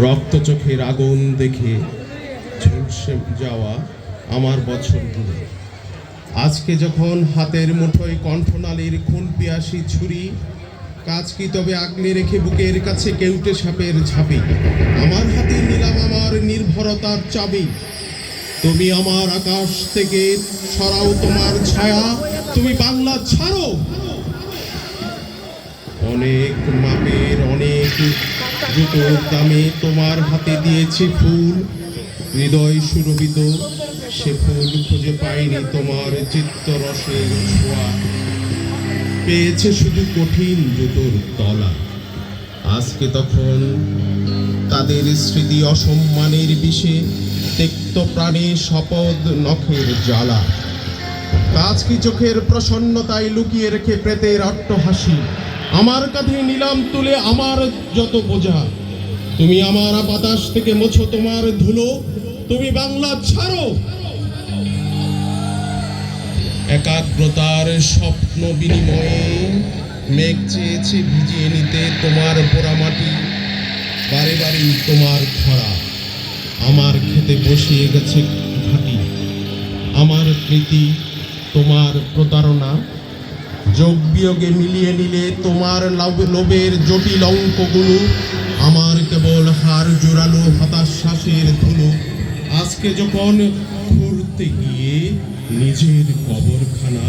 রক্ত চোখের আগুন দেখে ঝলসে যাওয়া আমার বছরগুলো আজকে যখন হাতের মুঠোয় কণ্ঠনালীর খুন পিয়াসী ছুরি কাজ কি তবে আগলে রেখে বুকের কাছে কেউটে সাপের ঝাঁপি আমার হাতে নিলাম আমার নির্ভরতার চাবি। তুমি আমার আকাশ থেকে সরাও তোমার ছায়া, তুমি বাংলা ছাড়ো। অনেক মাপের অনেক জুতোর দামে তোমার হাতে দিয়েছি ফুল, হৃদয় সুরভিত সে ফুল খুঁজে পাইনি তোমার চিত্তরসের ছোঁয়া, পেয়েছে শুধু কঠিন জুতোর তলা। আজকে তখন তাদের স্মৃতি অসম্মানের বিষে তিক্ত প্রাণে শপথ নখের জ্বালা, কাজ কি চোখের প্রসন্নতায় লুকিয়ে রেখে প্রেতের অট্টহাসি আমার কাঁধে নিলাম তুলে আমার যত বোঝা। তুমি আমার বাতাস থেকে মোছো তোমার ধুলো, তুমি বাংলা ছাড়ো। একাগ্রতার স্বপ্ন বিনিময়ে মেঘ চেয়েছে ভিজিয়ে নিতে তোমার পোড়ামাটি, বারে বারে তোমার খরা আমার খেতে বসিয়ে গেছে ঘাটি। আমার প্রীতি তোমার প্রতারণা যোগ বিয়োগে মিলিয়ে নিলে তোমার লোভের জটিল অঙ্কগুলো, আমার কেবল হার জোরালো হতাশ্বাসের ধুলো। আজকে যখন ঘুরতে গিয়ে নিজের কবরখানা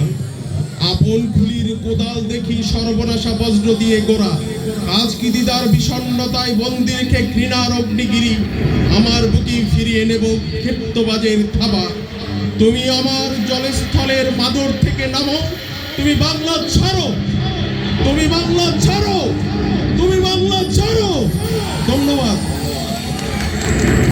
আপন খুলির কোদাল দেখি সর্বনাশা বজ্র দিয়ে গোড়া, কাজ কি দিদার বিষণ্ণতায় বন্দি রেখে ঘৃণার অগ্নিগিরি আমার বুকে ফিরিয়ে নেব ক্ষিপ্তবাজের থাবা। তুমি আমার জলস্থলের মাদুর থেকে নামো, তুমি বাংলা ছাড়ো, তুমি বাংলা ছাড়ো।